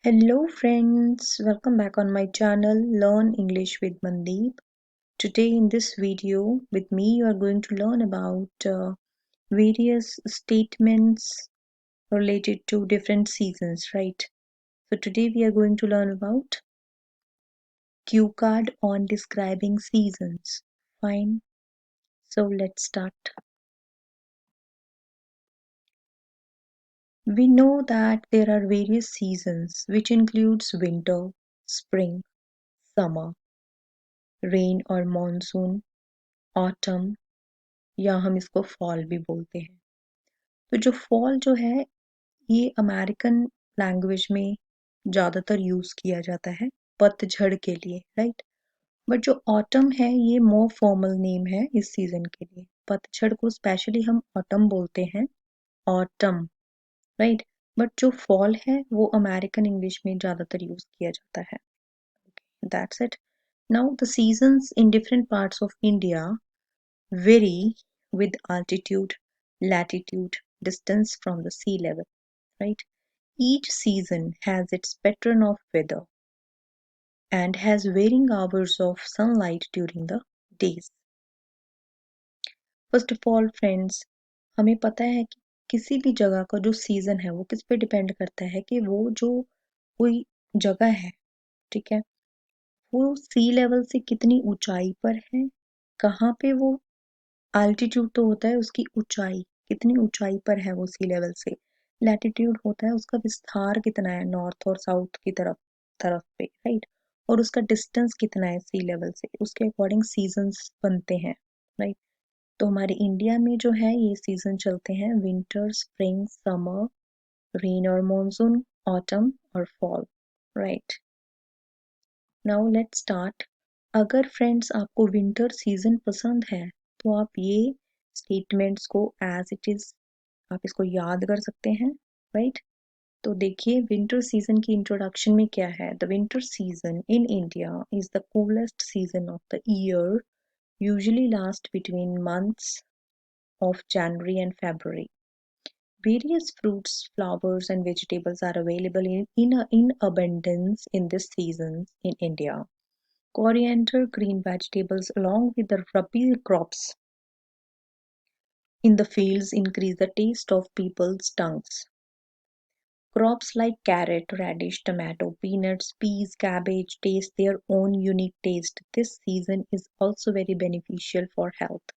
Hello friends, welcome back on my channel Learn English with Mandeep. Today in this video with me you are going to learn about various statements related to different seasons, right? So today we are going to learn about cue card on describing seasons. Fine. So let's start. We know that there are various seasons which includes winter, spring, summer, rain or monsoon, autumn या हम इसको fall भी बोलते हैं। तो जो fall जो है ये अमेरिकन लैंग्वेज में ज़्यादातर यूज़ किया जाता है पतझड़ के लिए, राइट। बट जो ऑटम है ये मोर फॉर्मल नेम है इस सीजन के लिए। पतझड़ को स्पेशली हम ऑटम बोलते हैं, ऑटम, राइट। बट जो फॉल है वो अमेरिकन इंग्लिश में ज़्यादातर यूज़ किया जाता है। That's it. Now the seasons in different parts of India vary with altitude, latitude, distance from the sea level, right? Each season has its pattern of weather and has varying hours of sunlight during the days. First of all, friends, हमें पता है कि किसी भी जगह का जो season है वो किस पे डिपेंड करता है कि वो जो कोई जगह है, ठीक है, वो सी लेवल से कितनी ऊंचाई पर है, कहाँ पे वो आल्टीट्यूड तो होता है उसकी ऊंचाई, कितनी ऊंचाई पर है वो सी लेवल से। लैटिट्यूड होता है उसका विस्तार कितना है नॉर्थ और साउथ की तरफ तरफ पे, राइट। और उसका डिस्टेंस कितना है सी लेवल से, उसके अकॉर्डिंग सीजन्स बनते हैं, राइट। तो हमारे इंडिया में जो है ये सीजन चलते हैं विंटर, स्प्रिंग, समर, रेन और मॉनसून, ऑटम और fall, right. Now let's start. अगर फ्रेंड्स आपको विंटर सीजन पसंद है तो आप ये स्टेटमेंट्स को एज इट इज आप इसको याद कर सकते हैं, राइट। तो देखिए विंटर सीजन की इंट्रोडक्शन में क्या है। The winter season in India is the coolest season of the year, usually last between months of January and February. Various fruits, flowers, and vegetables are available in abundance in this season in India. Coriander, green vegetables, along with the rabi crops in the fields, increase the taste of people's tongues. Crops like carrot, radish, tomato, peanuts, peas, cabbage taste their own unique taste. This season is also very beneficial for health.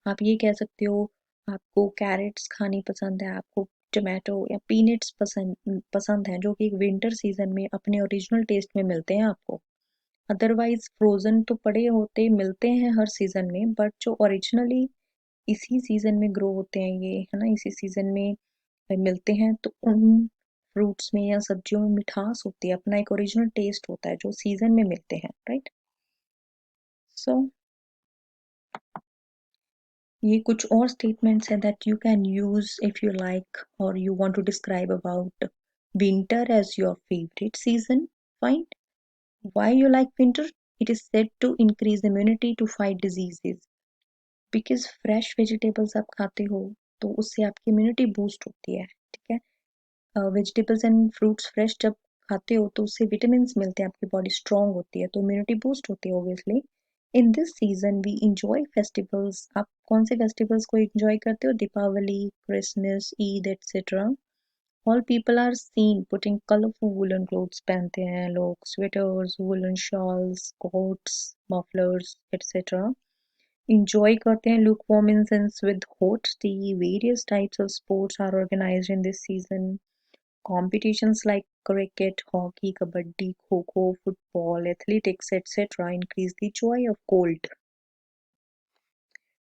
आप ये कह सकते हो आपको crates खानी पसंद है, आपको टमाटो या पीनट्स पसंद पसंद है जो कि एक विंटर सीजन में अपने ओरिजिनल टेस्ट में मिलते हैं आपको। अदरवाइज फ्रोजन तो पड़े होते मिलते हैं हर सीजन में, बट जो ओरिजिनली इसी सीजन में ग्रो होते हैं ये है ना, इसी सीजन में मिलते हैं, तो उन फ्रूट्स में या सब्जियों में मिठास होती है, अपना एक ओरिजिनल टेस्ट होता है जो सीजन में मिलते हैं, राइट। सो ये कुछ और स्टेटमेंट्स हैं that you can use if you like और you want to describe about winter as your favourite season. Fine. Why you like winter? It is said to increase immunity to fight diseases. Because fresh vegetables आप खाते हो तो उससे आपकी immunity boost होती है, ठीक है। वेजिटेबल्स एंड फ्रूट्स फ्रेश जब खाते हो तो उससे विटामिन मिलते हैं, आपकी बॉडी स्ट्रांग होती है तो इम्यूनिटी बूस्ट होती है obviously. In this season we enjoy festivals. आप कौन से फेस्टिवल्स को इंजॉय करते हो? Deepavali, Christmas, Eid etcetera. All people are seen putting colourful woollen clothes, पहनते हैं लोग sweaters, woollen shawls, coats, mufflers etcetera. Enjoy करते हैं lukewarm incense with hot tea. Various types of sports are organized in this season. Competitions like cricket, hockey, kabaddi, kho-kho, football, athletics, etc. increase the joy of cold.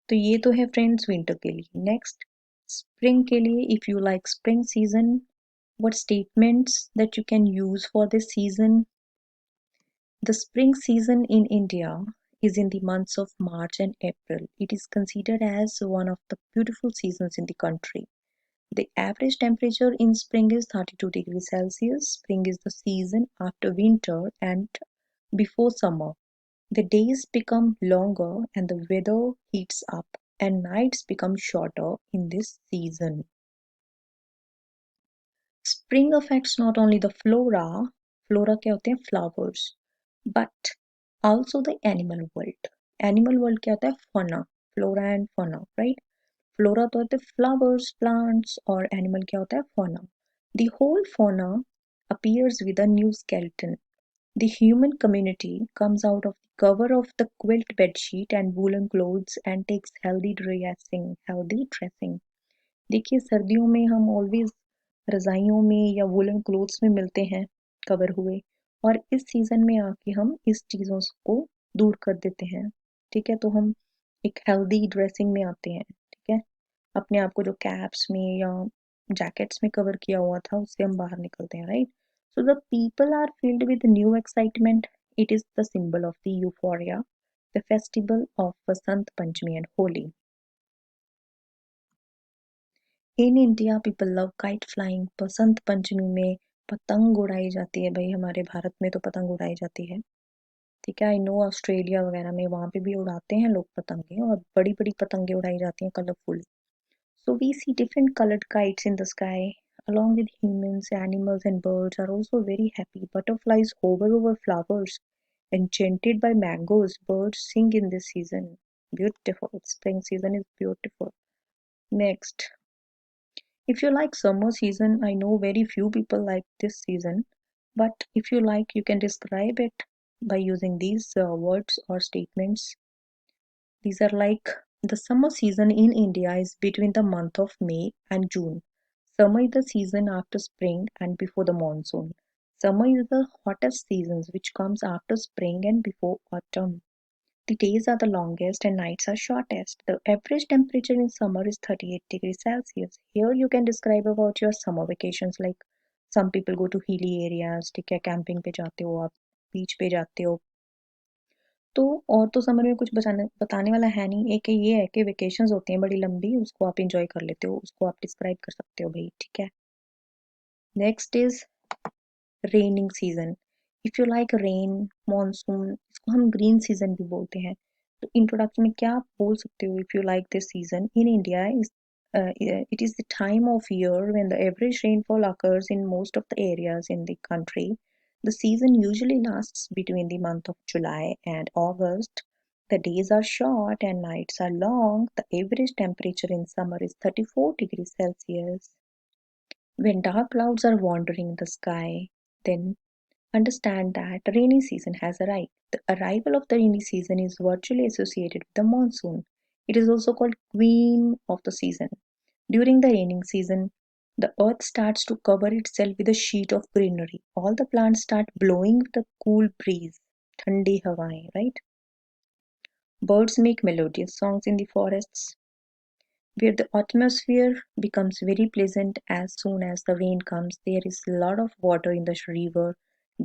तो ये तो है friends winter के लिए। Next spring के लिए, if you like spring season, what statements that you can use for this season? The spring season in India is in the months of March and April. It is considered as one of the beautiful seasons in the country. The average temperature in spring is 32 degrees Celsius. Spring is the season after winter and before summer. The days become longer and the weather heats up, and nights become shorter in this season. Spring affects not only the flora क्या होते हैं flowers, but also the animal world. Animal world क्या होता है fauna, flora and fauna, right? Flora तो होते हैं flowers, plants और animal क्या होता है fauna. The whole fauna appears with a new skeleton. The human community comes out of the cover of the quilt bedsheet and woolen clothes and takes healthy dressing. देखिए सर्दियों में हम always रजाइयों में या वुलन क्लोथ्स में मिलते हैं cover हुए, और इस सीजन में आके हम इस चीज़ों को दूर कर देते हैं। ठीक है, तो हम एक हेल्दी ड्रेसिंग में आते हैं। ठीक है, अपने आप को जो कैप्स में या जैकेट्स में कवर किया हुआ था उससे हम बाहर निकलते हैं, right? So the people are filled with new excitement. It is the symbol of the euphoria, the festival of Basant Panchami and Holi. In India people love kite flying. Basant Panchami में पतंग उड़ाई जाती है भाई. हमारे भारत में तो पतंग उड़ाई जाती है. ठीक है, आई नो ऑस्ट्रेलिया वगैरह में वहां पे भी उड़ाते हैं लोग पतंगे, और बड़ी बड़ी पतंगे उड़ाई जाती हैं colourful. So we see different colored kites in the sky. Along with humans, animals and birds are also very happy. Butterflies hover over flowers. Enchanted by mangoes, birds sing in this season. Beautiful. Spring season is beautiful. Next, if you like summer season, I know very few people like this season, but if you like, you can describe it by using these words or statements. These are like: the summer season in India is between the month of May and June. Summer is the season after spring and before the monsoon. Summer is the hottest season which comes after spring and before autumn. The days are the longest and nights are shortest. The average temperature in summer is 38 degrees Celsius. Here you can describe about your summer vacations, like some people go to hilly areas, ठीक है, camping पे जाते हो आप, बीच पे जाते हो. तो और तो समर में कुछ बताने वाला है नहीं. एक ये है कि वेकेशंस होती हैं बड़ी लंबी, उसको आप इंजॉय कर लेते हो, उसको आप डिस्क्राइब कर सकते हो भाई. ठीक है, next is raining season. If you like rain, monsoon, इसको हम ग्रीन सीजन भी बोलते हैं. तो इंट्रोडक्शन में क्या आप बोल सकते हो? If you like this season in India is it is the time of year when the average rainfall occurs in most of the areas in the country. The season usually lasts between the month of July and August. The days are short and nights are long. The average temperature in summer is 34 degrees Celsius. When dark clouds are wandering in the sky, then understand that rainy season has arrived. The arrival of the rainy season is virtually associated with the monsoon. It is also called queen of the season. During the raining season, the earth starts to cover itself with a sheet of greenery. All the plants start blowing with a cool breeze. Thandi hawaएं, right? Birds make melodious songs in the forests, where the atmosphere becomes very pleasant as soon as the rain comes. There is a lot of water in the river,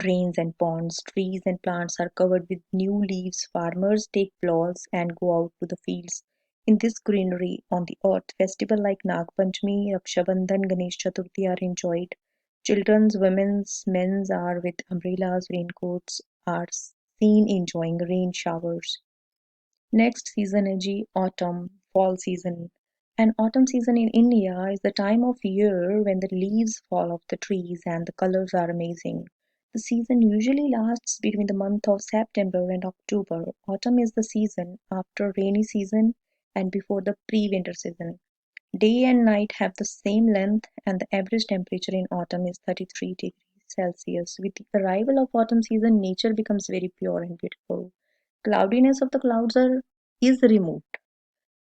drains and ponds. Trees and plants are covered with new leaves. Farmers take plows and go out to the fields. In this greenery on the earth, festivals like Nag Panchami, Raksha Bandhan, Ganesh Chaturthi are enjoyed. Children's, women's, men's are with umbrellas, raincoats are seen enjoying rain showers. Next season is autumn, fall season. And autumn season in India is the time of year when the leaves fall off the trees and the colors are amazing. The season usually lasts between the month of September and October. Autumn is the season after rainy season and before the pre-winter season. Day and night have the same length, and the average temperature in autumn is 33 degrees Celsius. With the arrival of autumn season, nature becomes very pure and beautiful. Cloudiness of the clouds is removed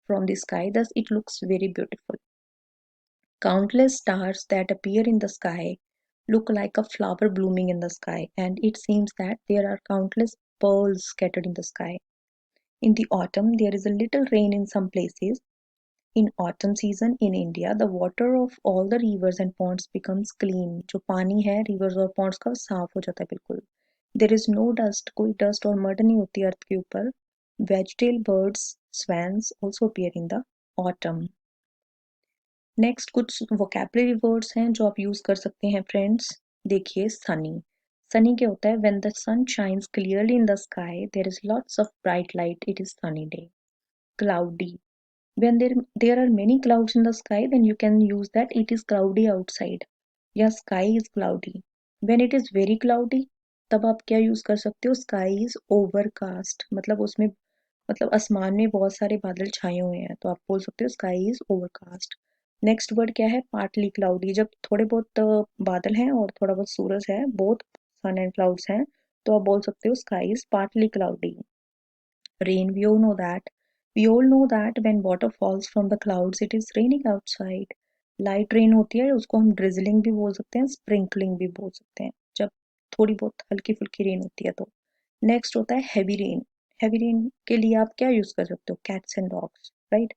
from the sky, thus it looks very beautiful. Countless stars that appear in the sky look like a flower blooming in the sky, and it seems that there are countless pearls scattered in the sky. In the autumn, there is a little rain in some places. In autumn season in India, the water of all the rivers and ponds becomes clean. जो पानी है rivers और ponds का साफ हो जाता है बिल्कुल. There is no dust, कोई dust और mud नहीं होती अर्थ के ऊपर. Vegetable birds, swans also appear in the autumn. Next कुछ वोकेबलरी वर्ड्स हैं जो आप यूज कर सकते हैं फ्रेंड्स. देखिए, सनी. सनी क्या होता है? When the sun shines clearly in the sky there is lots of bright light, it is sunny day. Cloudy. When there are many clouds in the sky, then you can use that it is cloudy outside. या sky is cloudy. When it is very cloudy तब आप क्या use कर सकते हो, sky is overcast, मतलब उसमें मतलब आसमान में बहुत सारे बादल छाए हुए हैं तो आप बोल सकते हो sky is overcast. Next word क्या है, पार्टली क्लाउडी, जब थोड़े बहुत बादल हैं और थोड़ा बहुत सूरज है, बोथ सन एंड क्लाउड्स हैं, तो आप बोल सकते हो sky is partly cloudy. Rain, we all know that when water falls from the clouds it is raining outside। Light rain होती है, उसको हम ड्रिजलिंग भी बोल सकते हैं, स्प्रिंकलिंग भी बोल सकते हैं, जब थोड़ी बहुत हल्की फुल्की रेन होती है तो। नेक्स्ट होता है हैवी रेन। हैवी रेन के लिए आप क्या यूज कर सकते हो, cats and dogs, right.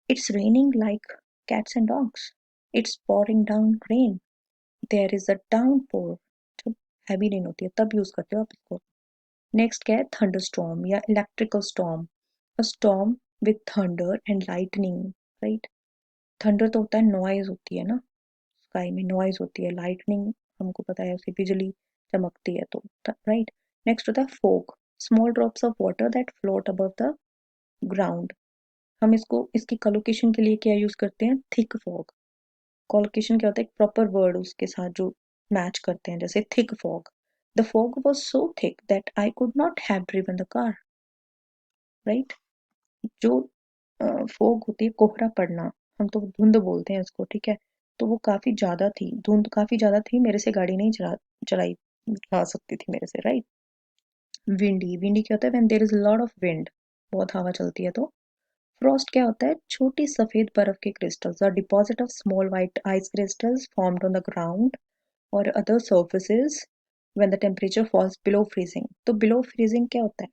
It's raining like cats and dogs, it's pouring down rain, there is a downpour. जब हैवी रेन होती है तब यूज करते हो आप इसको। नेक्स्ट क्या है, थंडर स्टॉर्म या electrical storm, a storm with thunder and lightning, right. Thunder तो होता है, नॉइज होती है ना, स्काई में नॉइज होती है, लाइटनिंग हमको पता है उसे बिजली चमकती है तो, राइट। नेक्स्ट होता है fog, small drops of water that float above the ground. हम इसको इसकी कोलोकेशन के लिए क्या यूज करते हैं, थिक फॉग। कोलोकेशन क्या होता है, एक प्रॉपर वर्ड उसके साथ जो मैच करते हैं, जैसे thick fog, the fog was so thick that I could not have driven the car, right. जो फोग होती है, कोहरा पड़ना, हम तो धुंध बोलते हैं इसको, ठीक है। तो वो काफी ज्यादा थी, धुंध काफी ज्यादा थी, मेरे से गाड़ी नहीं चलाई जा सकती थी मेरे से, राइट। विंडी, विंडी क्या होता है, when there is lot of wind, बहुत हवा चलती है तो। फ्रॉस्ट क्या होता है, छोटी सफेद बर्फ के crystals, a deposit of small white ice crystals formed on the ground और other surfaces when the temperature falls below freezing. तो बिलो फ्रीजिंग क्या होता है,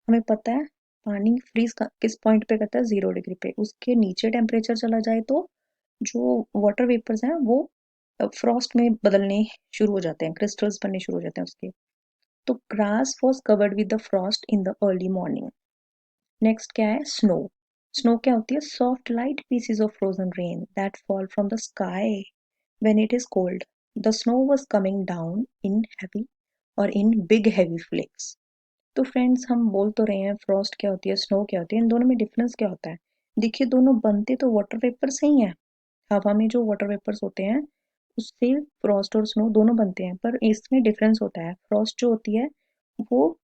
हमें पता है पानी फ्रीज किस पॉइंट पे करता है, 0 डिग्री पे, उसके नीचे टेम्परेचर चला जाए तो जो वाटर वेपर्स हैं वो फ्रॉस्ट में बदलने शुरू हो जाते हैं, क्रिस्टल्स बनने शुरू हो जाते हैं उसके। तो grass was covered with the Frost in the early morning. Next क्या है, स्नो। स्नो क्या होती है, soft light pieces of frozen rain that fall from the sky when it is cold. The snow was coming down in heavy और in big heavy flex. तो friends हम बोल तो रहे हैं फ्रॉस्ट क्या होती है, स्नो क्या होती है, इन दोनों में डिफरेंस क्या होता है। देखिए दोनों बनते तो वाटर वेपर से ही हैं, हवा में जो वाटर वेपर्स होते हैं उससे फ्रॉस्ट और स्नो दोनों बनते हैं, पर इसमें डिफरेंस होता है। फ्रॉस्ट जो होती है वो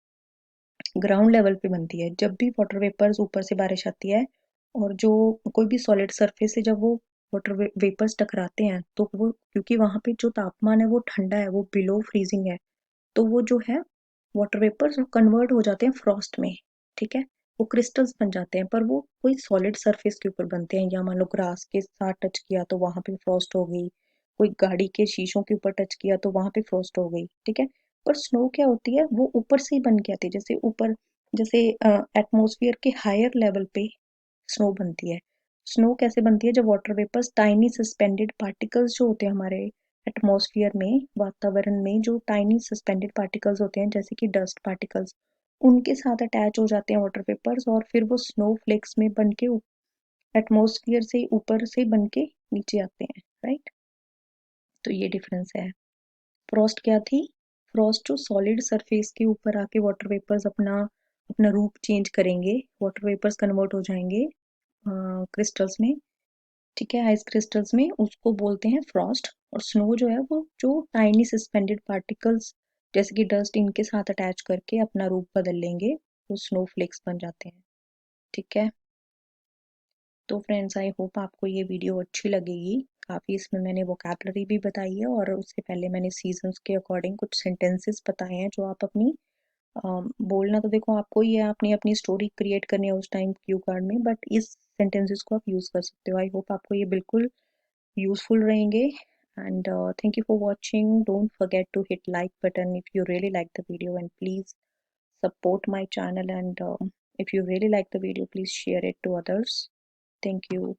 ग्राउंड लेवल पे बनती है, जब भी वाटर वेपर्स ऊपर से बारिश आती है और जो कोई भी सॉलिड सरफेस से जब वो वाटर वेपर्स टकराते हैं तो वो, क्योंकि वहां पे जो तापमान है वो ठंडा है, वो बिलो फ्रीजिंग है, तो वो जो है वाटर वेपर्स कन्वर्ट हो जाते हैं फ्रॉस्ट में, ठीक है। वो क्रिस्टल्स बन जाते हैं, पर वो कोई सॉलिड सरफेस के ऊपर बनते हैं, या मान लो ग्रास के साथ टच किया तो वहां पे फ्रॉस्ट हो गई, कोई गाड़ी के शीशों के ऊपर टच किया तो वहां पे फ्रॉस्ट हो गई, ठीक है। पर स्नो क्या होती है, वो ऊपर से ही बन के आती है, जैसे ऊपर, जैसे एटमोसफियर के हायर लेवल पे स्नो बनती है। स्नो कैसे बनती है, जब water vapours, tiny suspended particles जो होते हैं हमारे एटमॉस्फेयर में, वातावरण में जो टाइनी सस्पेंडेड पार्टिकल्स होते हैं जैसे कि डस्ट पार्टिकल्स, उनके साथ अटैच हो जाते हैं वाटर पेपर्स और फिर वो स्नो फ्लेक्स में बन के एटमॉस्फेयर से ऊपर से बन के नीचे आते हैं, राइट। तो ये डिफरेंस है। फ्रॉस्ट क्या थी, फ्रॉस्ट जो सॉलिड सरफेस के ऊपर आके वाटर वेपर्स अपना अपना रूप चेंज करेंगे, वाटर वेपर्स कन्वर्ट हो जाएंगे क्रिस्टल्स में, ठीक है, आइस क्रिस्टल्स में, उसको बोलते हैं फ्रॉस्ट। और स्नो जो है वो जो टाइनी सस्पेंडेड पार्टिकल्स जैसे कि डस्ट इनके साथ अटैच करके अपना रूप बदल लेंगे, वो स्नो फ्लेक्स बन जाते हैं, ठीक है। तो फ्रेंड्स आई होप आपको ये वीडियो अच्छी लगेगी, काफ़ी इसमें मैंने वोकैबलरी भी बताई है और उससे पहले मैंने सीजन्स के अकॉर्डिंग कुछ सेंटेंसेस बताए हैं जो आप अपनी बोलना तो देखो आपको ही है, आपने अपनी स्टोरी क्रिएट करनी है उस टाइम क्यू कार्ड में, बट इस सेंटेंसेस को आप यूज़ कर सकते हो। आई होप आपको ये बिल्कुल useful रहेंगे। And thank you for watching. Don't forget to hit like button if you really like the video, and please support my channel, and if you really like the video please share it to others. Thank you.